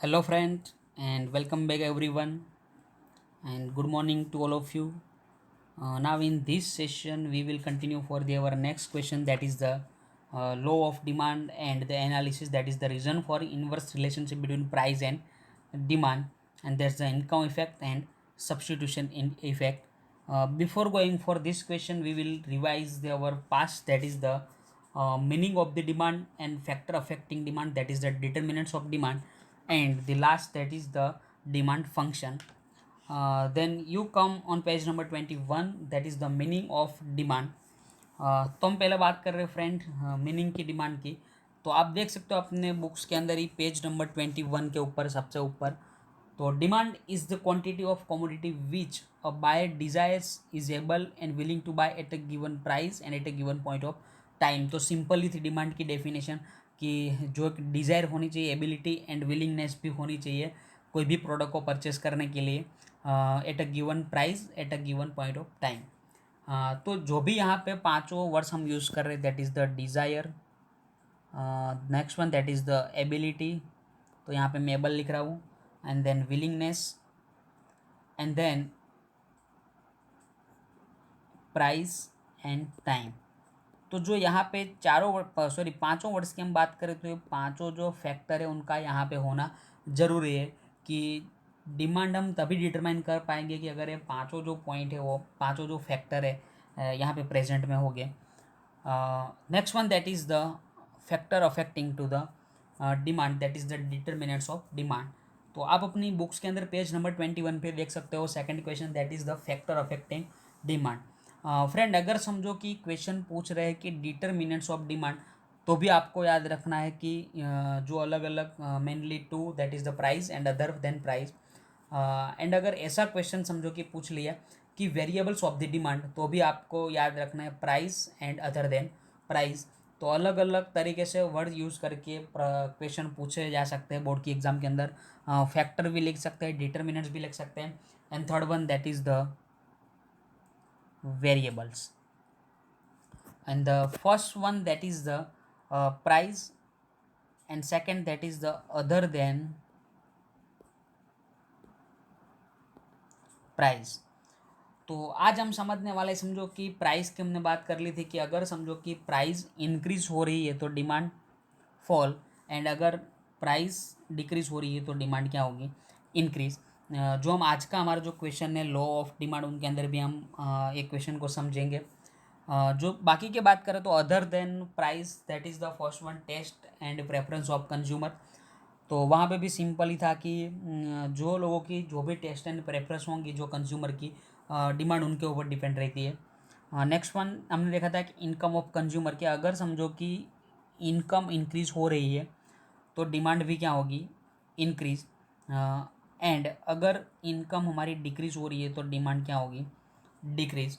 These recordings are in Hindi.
Hello, friend, and welcome back, everyone, and good morning to all of you. Now, in this session, we will continue for our next question, that is the law of demand and the analysis, that is the reason for inverse relationship between price and demand, and that's the income effect and substitution in effect. Before going for this question, we will revise our past, that is the meaning of the demand and factor affecting demand, that is the determinants of demand, and the last, that is the demand function. Then you come on page number 21, that is the meaning of demand. तो हम पहले बात कर रहे हैं फ्रेंड मीनिंग की डिमांड की. तो आप देख सकते हो अपने बुक्स के अंदर ही पेज नंबर 21 के ऊपर सबसे ऊपर. तो demand is the quantity of commodity which a buyer desires is able and willing to buy at a given price and at a given point of time. तो सिंपल ही थी डिमांड की डेफिनेशन कि जो एक डिज़ायर होनी चाहिए, एबिलिटी एंड विलिंगनेस भी होनी चाहिए कोई भी प्रोडक्ट को परचेस करने के लिए eight a given price at a given point of time. तो जो भी यहाँ पे पांचों वर्ड्स हम यूज़ कर रहे हैं, that is the desire, next one that is the ability, तो यहाँ पे मैं एबल लिख रहा हूँ, and then willingness, and then price and time. तो जो यहाँ पे चारों सॉरी पांचों वर्ड्स की हम बात करें तो ये पांचों जो फैक्टर है उनका यहाँ पे होना ज़रूरी है कि डिमांड हम तभी डिटरमाइन कर पाएंगे कि अगर ये पांचों जो पॉइंट है वो पांचों जो फैक्टर है यहाँ पे प्रेजेंट में हो गए. Next one that is the factor affecting to the demand, that is the determinants of demand. तो आप अपनी बुक्स के अंदर पेज नंबर 21 पे देख सकते हो second question, that is the factor affecting demand. Friend अगर समझो कि क्वेश्चन पूछ रहे हैं कि डिटर्मिनेंट्स ऑफ डिमांड, तो भी आपको याद रखना है कि जो अलग अलग mainly two, that is the price and other than price. And अगर ऐसा क्वेश्चन समझो कि पूछ लिया कि वेरिएबल्स ऑफ द डिमांड, तो भी आपको याद रखना है price and other than price. तो अलग अलग तरीके से वर्ड यूज़ करके क्वेश्चन पूछे जा सकते हैं बोर्ड की एग्जाम के अंदर. फैक्टर भी लिख सकते हैं, डिटर्मिनेंट्स भी लिख सकते हैं, and third one that is the variables, and the first one that is the price, and second that is the other than price. तो आज हम समझने वाले, समझो कि प्राइस की हमने बात कर ली थी कि अगर समझो कि प्राइस इंक्रीज हो रही है तो डिमांड फॉल, एंड अगर प्राइस डिक्रीज हो रही है तो डिमांड क्या होगी, इंक्रीज. जो हम आज का हमारा जो क्वेश्चन है लॉ ऑफ डिमांड, उनके अंदर भी हम एक क्वेश्चन को समझेंगे. जो बाकी की बात करें तो other than price, that is the first one, taste and preference of consumer. तो वहाँ पे भी सिंपल ही था कि जो लोगों की जो भी टेस्ट एंड प्रेफरेंस होंगी, जो कंज्यूमर की डिमांड उनके ऊपर डिपेंड रहती है. नेक्स्ट वन हमने देखा था कि इनकम ऑफ कंज्यूमर, के अगर समझो कि इनकम इंक्रीज हो रही है तो डिमांड भी क्या होगी, इंक्रीज. एंड अगर इनकम हमारी डिक्रीज हो रही है तो डिमांड क्या होगी, decrease.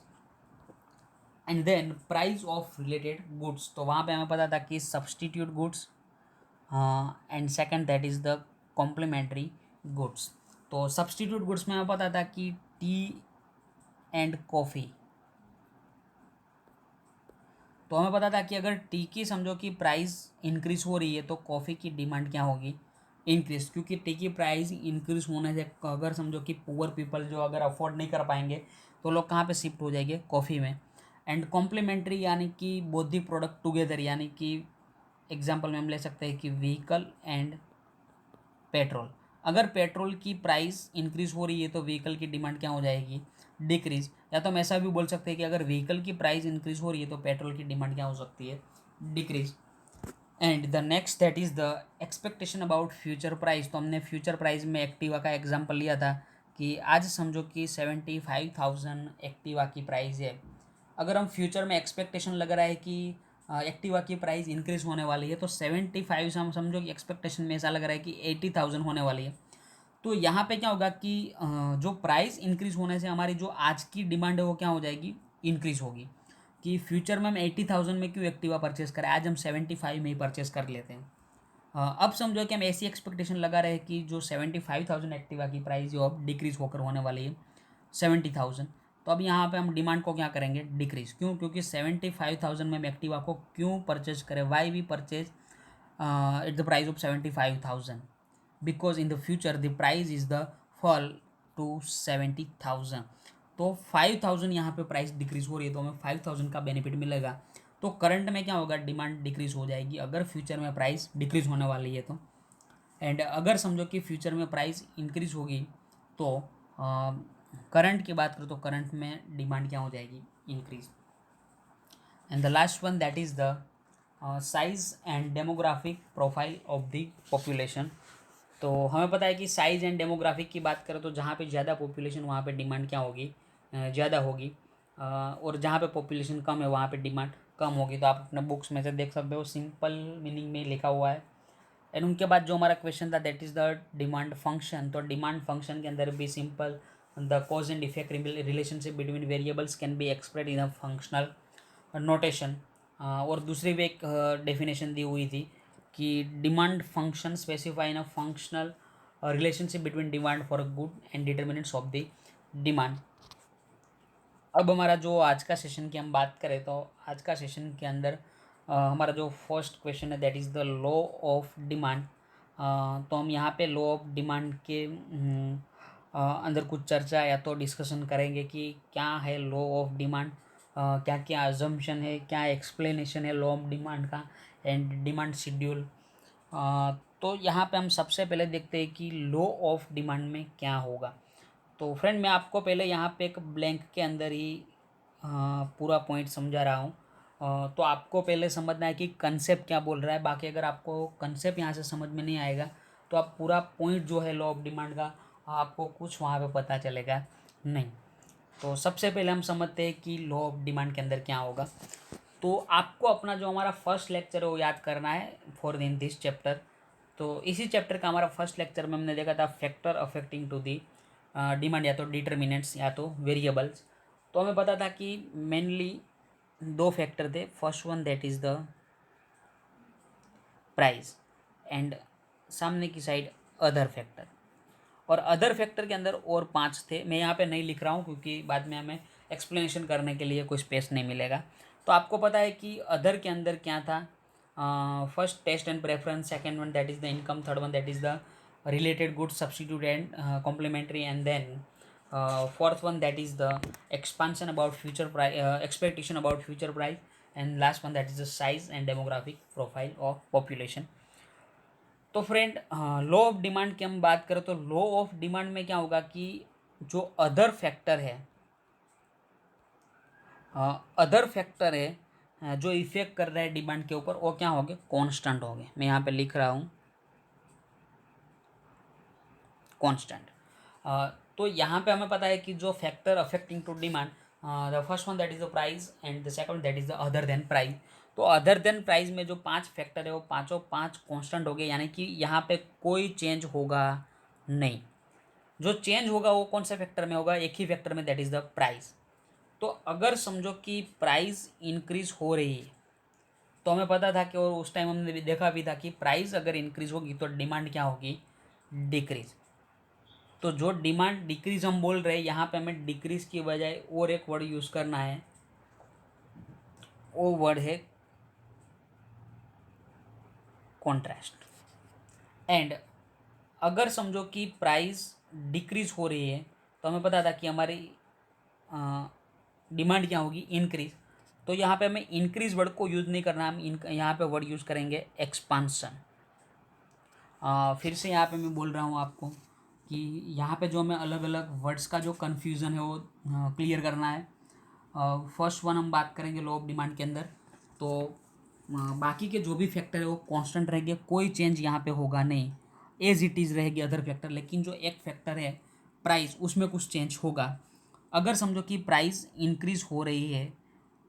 And then price of related goods, तो वहाँ पे हमें पता था कि substitute goods, and second that is the complementary goods. तो सब्सटीट्यूट गुड्स में हमें पता था कि टी एंड कॉफ़ी. तो हमें पता था कि अगर टी की समझो कि प्राइस इंक्रीज हो रही है तो कॉफ़ी की डिमांड क्या होगी, इंक्रीज, क्योंकि टी की प्राइस इंक्रीज होने से अगर समझो कि पुअर पीपल जो अगर अफोर्ड नहीं कर पाएंगे तो लोग कहाँ पे शिफ्ट हो जाएंगे, कॉफ़ी में. एंड कॉम्प्लीमेंट्री यानी कि बोथ दी प्रोडक्ट टुगेदर, यानी कि एग्जांपल में हम ले सकते हैं कि व्हीकल एंड पेट्रोल. अगर पेट्रोल की प्राइस इंक्रीज हो रही है तो व्हीकल की डिमांड क्या हो जाएगी, डिक्रीज. या तो हम ऐसा भी बोल सकते हैं कि अगर व्हीकल की प्राइस इंक्रीज हो रही है तो पेट्रोल की डिमांड क्या हो सकती है, decrease. And the next that is the expectation about future price. तो हमने फ्यूचर प्राइस में एक्टिवा का एग्जांपल लिया था कि आज समझो कि 75,000 एक्टिवा की प्राइस है. अगर हम फ्यूचर में एक्सपेक्टेशन लग रहा है कि एक्टिवा की प्राइस इंक्रीज होने वाली है, तो 75 से हम समझो कि एक्सपेक्टेशन में ऐसा लग रहा है कि 80,000 होने वाली है. तो यहाँ पे क्या होगा कि जो प्राइस इंक्रीज होने से हमारी जो आज की डिमांड है वो क्या हो जाएगी, इंक्रीज होगी. कि फ्यूचर में हम 80,000 में क्यों एक्टिवा परचेस करें, आज हम 75 में ही परचेस कर लेते हैं. अब समझो कि हम ऐसी एक्सपेक्टेशन लगा रहे हैं कि जो 75,000 एक्टिवा की प्राइस जो अब डिक्रीज होकर होने वाली है 70,000. तो अब यहाँ पे हम डिमांड को क्या करेंगे, डिक्रीज. क्यों, क्योंकि 75,000 में हम एक्टिवा को क्यों परचेज करें, why we purchase at the price of 75,000. Because in the future the price is the fall to 70,000। तो 5,000 यहाँ पे प्राइस डिक्रीज हो रही है तो हमें 5,000 का बेनिफिट मिलेगा। तो करंट में क्या होगा, डिमांड डिक्रीज हो जाएगी अगर फ्यूचर में प्राइस डिक्रीज होने वाली है तो। एंड अगर समझो कि फ्यूचर में प्राइस इंक्रीज होगी तो करंट की बात करो तो करंट में डिमांड क्या हो जाएगी, increase. And the last one that is the size and demographic profile of the population. तो हमें पता है कि साइज़ एंड डेमोग्राफिक की बात करें तो जहाँ पे ज़्यादा पॉपुलेशन वहाँ पे डिमांड क्या होगी, ज़्यादा होगी। और जहाँ पे पॉपुलेशन कम है वहाँ पे डिमांड कम होगी। तो आप अपने बुक्स में से देख सकते हो, सिंपल मीनिंग में लिखा हुआ है। एंड उनके बाद जो हमारा क्वेश्चन था that is the demand function. तो डिमांड फंक्शन के अंदर भी simple the cause and effect relationship between variables can be express in a functional notation. और दूसरी भी एक डेफिनेशन दी हुई थी कि demand function specify in a functional relationship between demand for a good and determinants of the demand. अब हमारा जो आज का सेशन की हम बात करें तो आज का सेशन के अंदर हमारा जो फर्स्ट क्वेश्चन है that is the law of demand. तो हम यहाँ पे लॉ ऑफ डिमांड के अंदर कुछ चर्चा या तो डिस्कशन करेंगे कि क्या है लॉ ऑफ डिमांड, क्या क्या अजम्पशन है, क्या एक्सप्लेनेशन है लॉ ऑफ डिमांड का, एंड डिमांड शेड्यूल। तो यहाँ पे हम सबसे पहले देखते हैं कि लॉ ऑफ डिमांड में क्या होगा। तो फ्रेंड मैं आपको पहले यहाँ पे एक ब्लैंक के अंदर ही पूरा पॉइंट समझा रहा हूँ। तो आपको पहले समझना है कि कंसेप्ट क्या बोल रहा है। बाकी अगर आपको कंसेप्ट यहाँ से समझ में नहीं आएगा तो आप पूरा पॉइंट जो है लॉ ऑफ डिमांड का आपको कुछ वहाँ पे पता चलेगा नहीं। तो सबसे पहले हम समझते हैं कि लॉ ऑफ डिमांड के अंदर क्या होगा। तो आपको अपना जो हमारा फर्स्ट लेक्चर है वो याद करना है फॉर इन दिस चैप्टर। तो इसी चैप्टर का हमारा फर्स्ट लेक्चर में हमने देखा था factor affecting to the demand, या तो डिटर्मिनेंट्स या तो वेरिएबल्स। तो हमें पता था कि मेनली दो फैक्टर थे। First one that is the price and सामने की साइड अदर फैक्टर। और अदर फैक्टर के अंदर और पांच थे, मैं यहाँ पे नहीं लिख रहा हूँ क्योंकि बाद में हमें एक्सप्लेनेशन करने के लिए कोई स्पेस नहीं मिलेगा। तो आपको पता है कि अदर के अंदर क्या था, first taste and preference, second one that is the income, third one that is the related good substitute and complementary, and then fourth one that is the expansion about future price, expectation about future price, and last one that is the size and demographic profile of population. तो फ्रेंड लॉ ऑफ डिमांड की हम बात करें तो लॉ ऑफ डिमांड में क्या होगा कि जो अदर फैक्टर है, अदर फैक्टर है जो इफेक्ट कर रहा है डिमांड के ऊपर, वो क्या हो गए, कांस्टेंट हो गए। मैं यहाँ पे लिख रहा हूँ कांस्टेंट। तो यहाँ पे हमें पता है कि जो factor affecting to demand, the first one that is the price and the second that is the other than price. तो अदर देन प्राइस में जो पांच फैक्टर है वो पांचों पांच कांस्टेंट हो गए, यानी कि यहाँ पे कोई चेंज होगा नहीं। जो चेंज होगा वो कौन से फैक्टर में होगा, एक ही फैक्टर में, दैट इज़ द प्राइस। तो अगर समझो कि प्राइस इंक्रीज हो रही है तो हमें पता था कि, और उस टाइम हमने भी देखा भी था कि प्राइस अगर इंक्रीज होगी तो डिमांड क्या होगी, डिक्रीज। तो जो डिमांड डिक्रीज हम बोल रहे हैं यहाँ पे हमें डिक्रीज की बजाय और एक वर्ड यूज़ करना है, वो वर्ड है कॉन्ट्रास्ट। एंड अगर समझो कि प्राइस डिक्रीज हो रही है तो हमें पता था कि हमारी डिमांड क्या होगी, इंक्रीज। तो यहाँ पे हमें इंक्रीज वर्ड को यूज़ नहीं करना, हम यहाँ पे वर्ड यूज़ करेंगे एक्सपांसन। फिर से यहाँ पे मैं बोल रहा हूँ आपको कि यहाँ पे जो हमें अलग अलग वर्ड्स का जो कन्फ्यूज़न है वो क्लियर करना है। फर्स्ट वन हम बात करेंगे लॉ ऑफ डिमांड के अंदर। तो बाकी के जो भी फैक्टर है वो कांस्टेंट रहेंगे, कोई चेंज यहाँ पे होगा नहीं, एज इट इज़ रहेगी अदर फैक्टर। लेकिन जो एक फैक्टर है प्राइस, उसमें कुछ चेंज होगा। अगर समझो कि प्राइस इंक्रीज हो रही है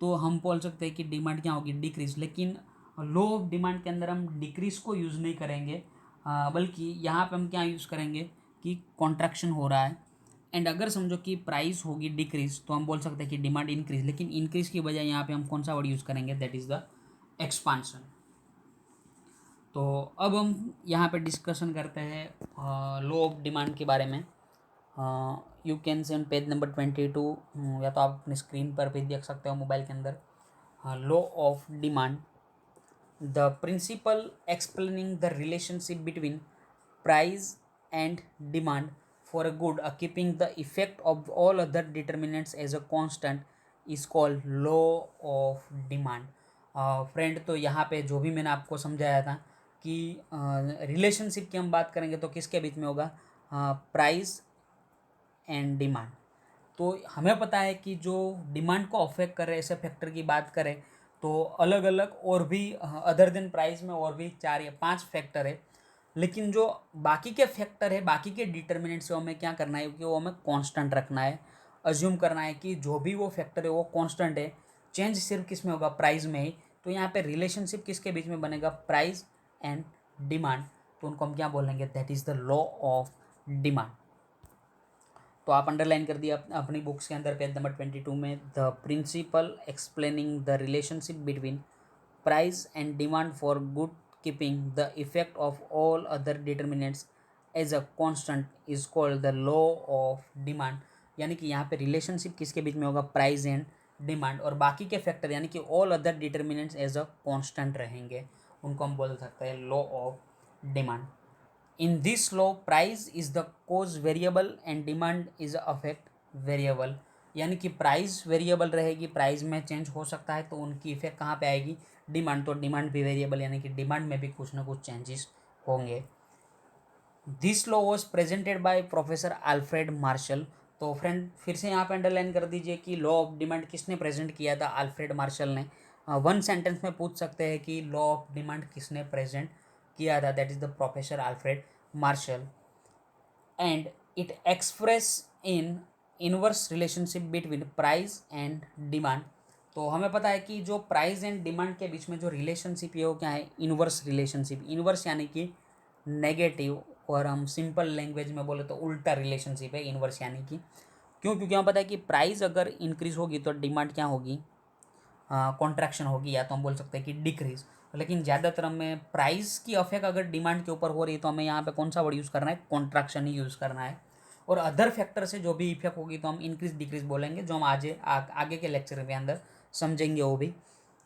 तो हम बोल सकते हैं कि डिमांड क्या होगी, डिक्रीज। लेकिन लो ऑफ डिमांड के अंदर हम डिक्रीज को यूज़ नहीं करेंगे, बल्कि यहाँ पे हम क्या यूज़ करेंगे कि कॉन्ट्रैक्शन हो रहा है। एंड अगर समझो कि प्राइस होगी डिक्रीज तो हम बोल सकते हैं कि डिमांड इंक्रीज। लेकिन इंक्रीज की बजाय यहाँ पे हम कौन सा वर्ड यूज़ करेंगे, दैट इज़ द एक्सपांशन। तो अब हम यहाँ पे डिस्कशन करते हैं लो ऑफ डिमांड के बारे में। You can see on page number 22, या तो आप अपनी स्क्रीन पर भी देख सकते हो मोबाइल के अंदर। Law of demand, the principle explaining the relationship between price and demand for a good, keeping the effect of all other determinants as a constant is called law of demand. Friend, तो यहाँ पे जो भी मैंने आपको समझाया था कि रिलेशनशिप की हम बात करेंगे तो किसके बीच में होगा, प्राइस एंड डिमांड। तो हमें पता है कि जो डिमांड को अफेक्ट कर रहे ऐसे फैक्टर की बात करें तो अलग अलग और भी अदर देन प्राइस में और भी 4 या 5 फैक्टर है। लेकिन जो बाकी के फैक्टर है, बाकी के डिटर्मिनेंट्स से हमें क्या करना है कि वो हमें कांस्टेंट रखना है, अज्यूम करना है कि जो भी वो फैक्टर है वो कांस्टेंट है, चेंज सिर्फ किस में होगा, प्राइस में ही। तो यहाँ पे रिलेशनशिप किसके बीच में बनेगा, प्राइस एंड डिमांड। तो उनको हम क्या बोलेंगे, that is the law of demand. तो आप अंडरलाइन कर दिया अपनी बुक्स के अंदर पेज नंबर 22 में, the principle explaining the relationship between price and demand for good keeping the effect of all other determinants as a constant is called the law of demand. यानी कि यहाँ पे रिलेशनशिप किसके बीच में होगा, प्राइस एंड डिमांड, और बाकी के फैक्टर यानी कि all other determinants as a constant रहेंगे, उनको हम बोल सकते हैं law of demand. In this law, price is the cause variable and demand is a effect variable। यानी कि प्राइस वेरिएबल रहेगी, प्राइस में चेंज हो सकता है, तो उनकी इफेक्ट कहाँ पे आएगी, डिमांड। तो डिमांड भी वेरिएबल यानी कि डिमांड में भी कुछ ना कुछ चेंजेस होंगे। This law was presented by professor Alfred Marshall. तो फ्रेंड फिर से यहाँ पे अंडरलाइन कर दीजिए कि लॉ ऑफ डिमांड किसने प्रेजेंट किया था, अल्फ्रेड मार्शल ने। वन सेंटेंस में पूछ सकते हैं कि लॉ ऑफ डिमांड किसने प्रेजेंट किया था, that is the professor Alfred Marshall. And it express in inverse relationship between price and demand. तो हमें पता है कि जो प्राइस एंड डिमांड के बीच में जो रिलेशनशिप है वो क्या है, इनवर्स रिलेशनशिप। इनवर्स यानी कि नेगेटिव, और हम सिंपल लैंग्वेज में बोले तो उल्टा रिलेशनशिप है इनवर्स यानी कि। क्यों? क्योंकि हमें पता है कि प्राइस अगर इंक्रीज होगी तो डिमांड क्या होगी, कॉन्ट्रैक्शन होगी, या तो हम बोल सकते हैं कि डिक्रीज। लेकिन ज़्यादातर हमें प्राइस की अफेक्ट अगर डिमांड के ऊपर हो रही है तो हमें यहाँ पे कौन सा वर्ड यूज़ करना है, कॉन्ट्रैक्शन ही यूज़ करना है। और अदर फैक्टर से जो भी इफेक्ट होगी तो हम इंक्रीज डिक्रीज बोलेंगे, जो हम आगे के लेक्चर के अंदर समझेंगे वो भी।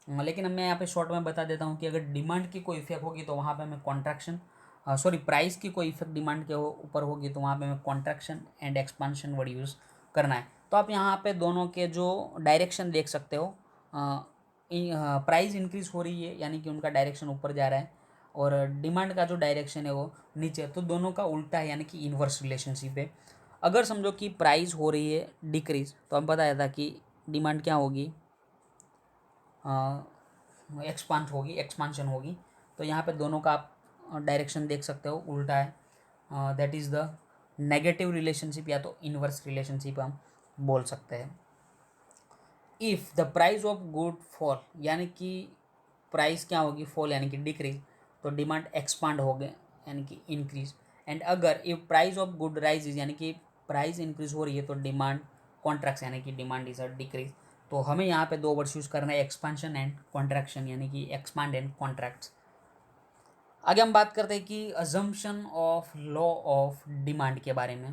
लेकिन अब मैं यहाँ पे शॉर्ट में बता देता हूँ कि अगर डिमांड की कोई इफेक्ट होगी तो वहाँ पे हमें कॉन्ट्रैक्शन, सॉरी प्राइस की कोई इफेक्ट डिमांड के ऊपर होगी तो वहाँ पे हमें contraction and expansion word use करना है। तो आप यहाँ पे दोनों के जो डायरेक्शन देख सकते हो, प्राइस इंक्रीज हो रही है यानी कि उनका डायरेक्शन ऊपर जा रहा है, और डिमांड का जो डायरेक्शन है वो नीचे, तो दोनों का उल्टा है यानी कि इन्वर्स रिलेशनशिप है। अगर समझो कि प्राइस हो रही है डिक्रीज तो हम बताया था कि डिमांड क्या होगी, एक्सपांड होगी, एक्सपांशन होगी। तो यहाँ पे दोनों का आप डायरेक्शन देख सकते हो उल्टा है, that is the negative relationship या तो इन्वर्स रिलेशनशिप हम बोल सकते हैं। If the price of good fall यानी कि प्राइस क्या होगी, फॉल यानी कि डिक्रीज, तो डिमांड एक्सपांड हो गए यानी कि इंक्रीज। एंड अगर if price of good rise यानी कि प्राइस इंक्रीज हो रही है तो डिमांड कॉन्ट्रैक्ट यानी कि डिमांड इज अ डिक्रीज। तो हमें यहाँ पे दो वर्ड्स यूज़ करना है, एक्सपांशन एंड कॉन्ट्रैक्शन, यानी कि एक्सपांड एंड कॉन्ट्रैक्ट्स। आगे हम बात करते हैं कि assumption of law of demand के बारे में।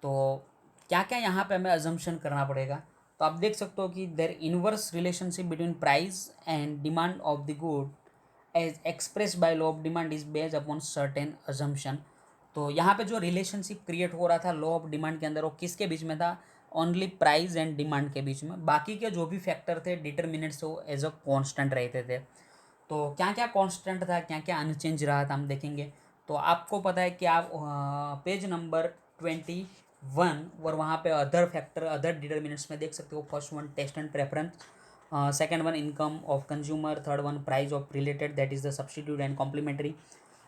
तो क्या क्या यहाँ पे हमें अजम्पशन करना पड़ेगा, तो आप देख सकते हो कि there inverse relationship between price and demand of the good as express by law of demand is based upon certain assumption. तो यहाँ पे जो रिलेशनशिप क्रिएट हो रहा था लॉ ऑफ डिमांड के अंदर वो किसके बीच में था, ओनली प्राइस एंड डिमांड के बीच में। बाकी के जो भी फैक्टर थे डिटरमिनेंट्स वो एज अ कॉन्स्टेंट रहते थे। तो क्या क्या कांस्टेंट था, क्या क्या अनचेंज रहा था हम देखेंगे। तो आपको पता है कि आप पेज नंबर 21 और वहाँ पे अदर फैक्टर अदर डिटर्मिनेंट्स में देख सकते हो। First one taste and preference, second one income of consumer, third one price of related that is the substitute and complementary,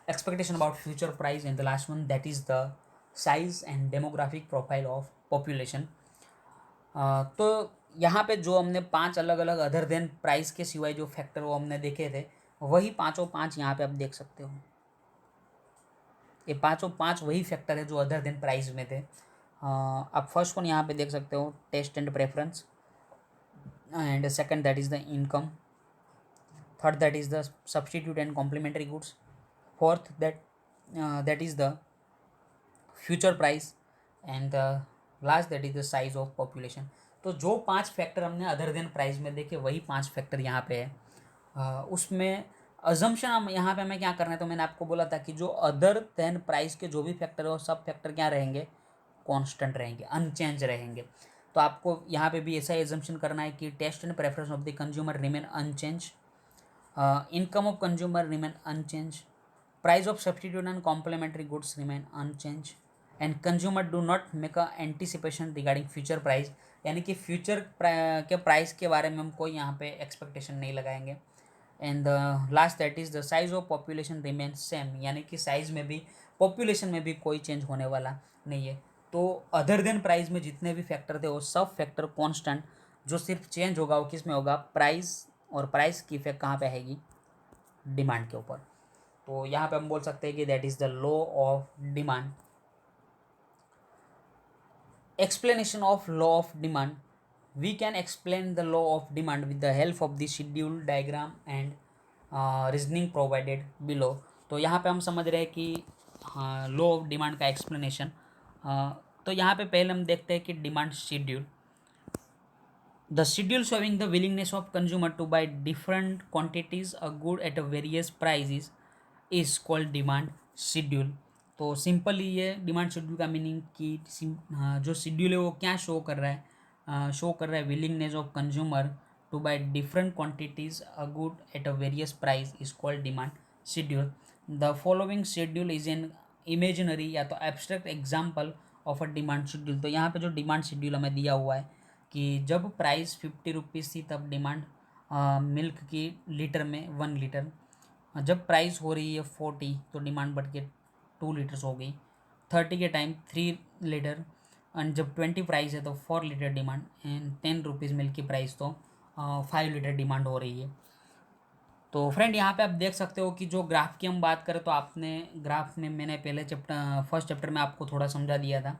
expectation about future price, and the last one that is the size and demographic profile of population. तो यहाँ पे जो हमने 5 अलग अलग अदर देन प्राइस के सिवाय जो फैक्टर वो हमने देखे थे, वही पाँचों पाँच यहाँ पे आप देख सकते हो। ये पाँचों पाँच वही फैक्टर है जो अदर देन प्राइस में थे। आप फर्स्ट वन यहाँ पे देख सकते हो, taste and preference, and second that is the income, third that is the substitute and complementary goods, fourth that is the future price, and the last that is the size of population. तो जो 5 फैक्टर हमने अदर देन प्राइस में देखे वही 5 फैक्टर यहाँ पे है। उसमें अजम्पशन हम यहाँ पे हमें क्या करना है, तो मैंने आपको बोला था कि जो अदर देन प्राइस के जो भी फैक्टर है वो सब फैक्टर क्या रहेंगे, कांस्टेंट रहेंगे, अनचेंज रहेंगे। तो आपको यहाँ पे भी ऐसा एजम्पशन करना है कि taste and preference of the consumer remain unchanged, income of consumer remain unchanged, price of substitute and complementary goods remain unchanged, and consumer do not make a anticipation regarding future price, यानी कि फ्यूचर के प्राइस के बारे में हम कोई यहाँ पे एक्सपेक्टेशन नहीं लगाएंगे। And the last that is the size of population remain same, यानी कि साइज में भी, पॉपुलेशन में भी कोई चेंज होने वाला नहीं है। तो अदर देन प्राइस में जितने भी फैक्टर थे वो सब फैक्टर कांस्टेंट, जो सिर्फ चेंज होगा वो किस में होगा, प्राइस, और प्राइस की इफेक्ट कहाँ पे आएगी, डिमांड के ऊपर। तो यहाँ पे हम बोल सकते हैं कि that is the law of demand. Explanation of law of demand, we can explain the law of demand with the help of the schedule diagram and reasoning provided below. तो यहाँ पे हम समझ रहे हैं कि हाँ, लॉ ऑफ डिमांड का एक्सप्लेनेशन। तो यहाँ पे पहले हम देखते हैं कि demand schedule, the schedule showing the willingness of consumer to buy different quantities a good at a various prices is called demand schedule। तो सिंपली ये डिमांड शेड्यूल का मीनिंग कि जो शेड्यूल है वो क्या शो कर रहा है, शो कर रहा है willingness of consumer to buy different quantities a good at a various price is called demand schedule. The following schedule is an imaginary या तो abstract example of a demand schedule. तो यहाँ पे जो डिमांड शेड्यूल हमें दिया हुआ है कि जब प्राइस 50 रुपीज़ थी तब डिमांड मिल्क की लीटर में 1 लीटर, जब प्राइस हो रही है 40 तो डिमांड बढ़ के 2 लीटर्स हो गई, 30 के टाइम 3 लीटर, एंड जब 20 प्राइस है तो 4 litre demand, and 10 rupees milk की प्राइस तो 5 लीटर डिमांड हो रही है। तो फ्रेंड यहाँ पे आप देख सकते हो कि जो ग्राफ की हम बात करें तो आपने ग्राफ में मैंने पहले फर्स्ट चैप्टर में आपको थोड़ा समझा दिया था।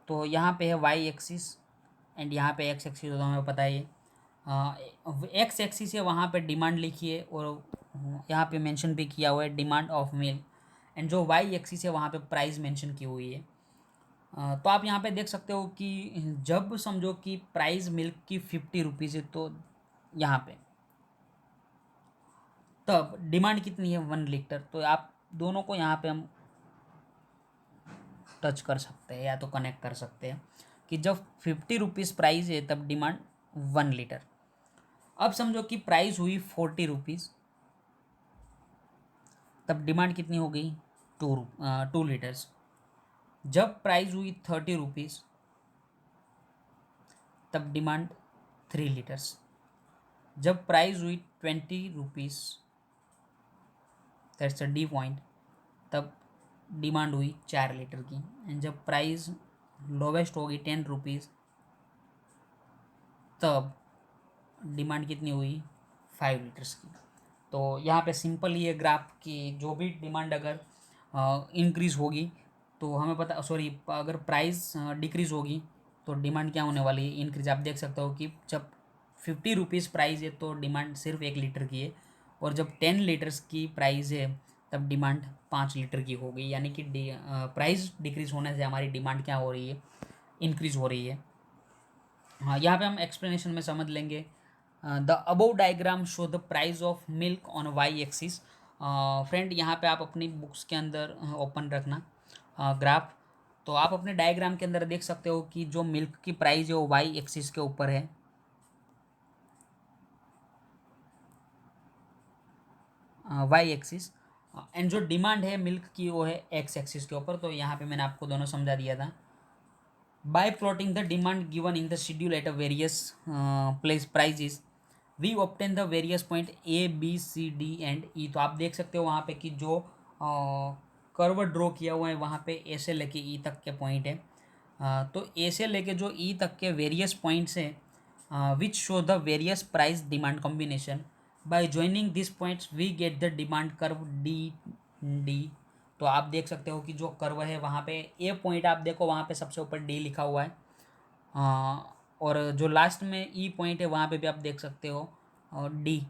तो यहाँ पे है वाई एक्सिस एंड यहाँ पे एक्स एक्सिस, तो हमें पता है एक्स एक्सिस है, वहाँ पे डिमांड लिखी है और यहाँ पे मेंशन भी किया हुआ है डिमांड ऑफ मिल्क, एंड जो वाई एक्सिस है वहाँ पे प्राइस मेंशन की हुई है। तो आप यहाँ पे देख सकते हो कि जब समझो कि प्राइस मिल्क की 50 रुपीज़ है तो यहाँ पे तब डिमांड कितनी है 1 लीटर। तो आप दोनों को यहाँ पे हम टच कर सकते हैं या तो कनेक्ट कर सकते हैं कि जब 50 रुपीज़ प्राइस है तब डिमांड 1 लीटर। अब समझो कि प्राइस हुई 40 रुपीज़, तब डिमांड कितनी हो गई, 2 लीटर्स। जब प्राइस हुई 30 रुपीज़ तब डिमांड 3 लीटर्स। जब प्राइस हुई 20 rupees, that's a D point, तब डिमांड हुई 4 लीटर की। एंड जब प्राइस लोवेस्ट होगी 10 रुपीज़ तब डिमांड कितनी हुई, 5 लीटर्स की। तो यहाँ पे सिंपल ये ग्राफ की जो भी डिमांड अगर इंक्रीज़ होगी तो हमें पता, सॉरी, अगर प्राइस डिक्रीज़ होगी तो डिमांड क्या होने वाली है, इंक्रीज। आप देख सकते हो कि जब 50 रुपीज़ प्राइस है तो डिमांड सिर्फ 1 लीटर की है, और जब 10 लीटर्स की प्राइस है तब डिमांड 5 लीटर की हो गई, यानी कि प्राइस डिक्रीज़ होने से हमारी डिमांड क्या हो रही है, इंक्रीज़ हो रही है। हाँ, यहाँ पे हम एक्सप्लेनेशन में समझ लेंगे। The above diagram show the price of milk on Y axis. Friend यहाँ पे आप अपनी बुक्स के अंदर ओपन रखना ग्राफ, तो आप अपने डायग्राम के अंदर देख सकते हो कि जो मिल्क की प्राइस है वो वाई एक्सिस के ऊपर है, वाई एक्सिस, एंड जो डिमांड है मिल्क की वो है एक्स एक्सिस के ऊपर। तो यहाँ पे मैंने आपको दोनों समझा दिया था। By plotting the demand given in the schedule at a various place prices, we obtain the various point A, B, C, D and E। तो आप देख सकते हो वहाँ पे कि जो कर्व ड्रॉ किया हुआ है वहाँ पे ए से लेके ई तक के पॉइंट है। तो ए से लेके जो ई तक के वेरियस पॉइंट्स हैं which show the various price demand combination. By joining this points we get the demand curve D D. तो आप देख सकते हो कि जो कर्व है वहाँ पे ए पॉइंट आप देखो वहाँ पे सबसे ऊपर डी लिखा हुआ है, और जो लास्ट में ई पॉइंट है वहाँ पे भी आप देख सकते हो डी,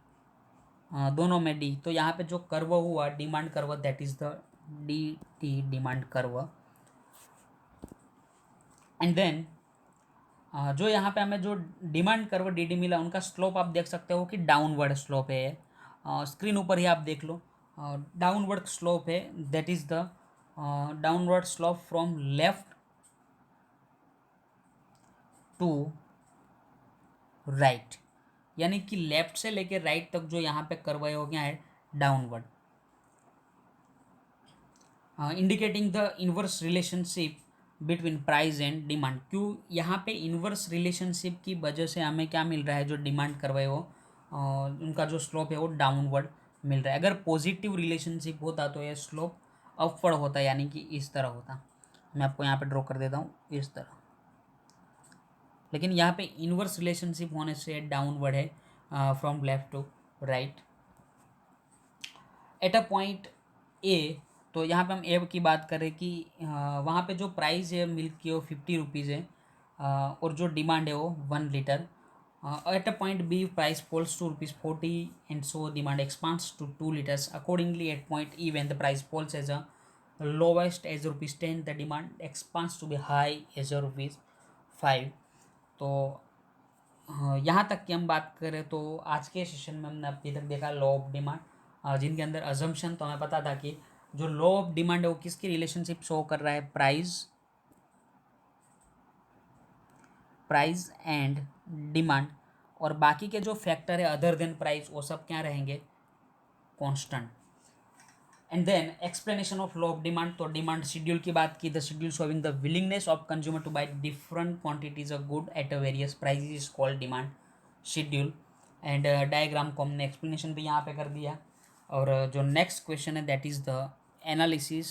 दोनों में डी। तो यहाँ पे जो कर्व हुआ demand curve that is the D T demand curve. And then जो यहाँ पे हमें जो डिमांड कर्व डी डी मिला उनका स्लोप आप देख सकते हो कि डाउनवर्ड स्लोप है। स्क्रीन ऊपर ही आप देख लो, डाउनवर्ड स्लोप है, that is the downward slope from left to right, यानी कि लेफ्ट से लेके राइट तक जो यहाँ पे कर्व है हो गया है downward, indicating the inverse relationship between price and demand. क्यों यहाँ पे इन्वर्स रिलेशनशिप की वजह से हमें क्या मिल रहा है, जो डिमांड कर्व है वो उनका जो स्लोप है वो डाउनवर्ड मिल रहा है। अगर पॉजिटिव रिलेशनशिप होता तो ये स्लोप अपवर्ड होता, यानी कि इस तरह होता। मैं आपको यहाँ पे ड्रॉ कर देता हूँ इस तरह, लेकिन यहाँ पे इन्वर्स रिलेशनशिप होने से डाउनवर्ड है from left to right at a point A. तो यहाँ पे हम ए की बात करें कि वहाँ पे जो प्राइस है मिल्क की वो 50 रुपीज़ है, और जो डिमांड है वो 1 litre. At a point B price falls to ₹40 and so demand expands to 2 liters accordingly. At point E when the price falls as a lowest as ₹10 the demand expands to be high as ₹5। तो यहाँ तक की हम बात करें तो आज के सेशन में हमने अभी तक देखा लॉ ऑफ डिमांड, जिनके अंदर अजम्पशन तो हमें पता था कि जो लॉ ऑफ डिमांड है वो किसकी रिलेशनशिप शो कर रहा है, प्राइस एंड डिमांड, और बाकी के जो फैक्टर है अदर देन प्राइस वो सब क्या रहेंगे, constant. And then explanation of law of demand, तो डिमांड शेड्यूल की बात की, the schedule showing the willingness of consumer to buy different quantities of good at a various price is called demand schedule. And diagram को हमने एक्सप्लेनेशन भी यहाँ पे कर दिया। और जो नेक्स्ट क्वेश्चन है that is the analysis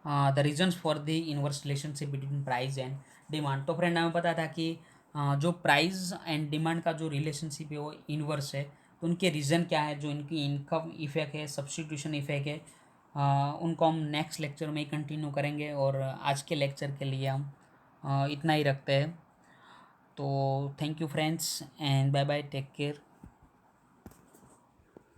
the reasons for the inverse relationship between price and demand. तो फ्रेंड हमें पता था कि जो प्राइस एंड डिमांड का जो रिलेशनशिप है वो इनवर्स है, तो उनके रीज़न क्या है, जो इनकी इनकम इफेक्ट है, सब्सटीट्यूशन इफेक्ट है, उनको हम नेक्स्ट लेक्चर में ही कंटिन्यू करेंगे। और आज के लेक्चर के लिए हम इतना ही रखते हैं। तो thank you friends and bye bye, take care.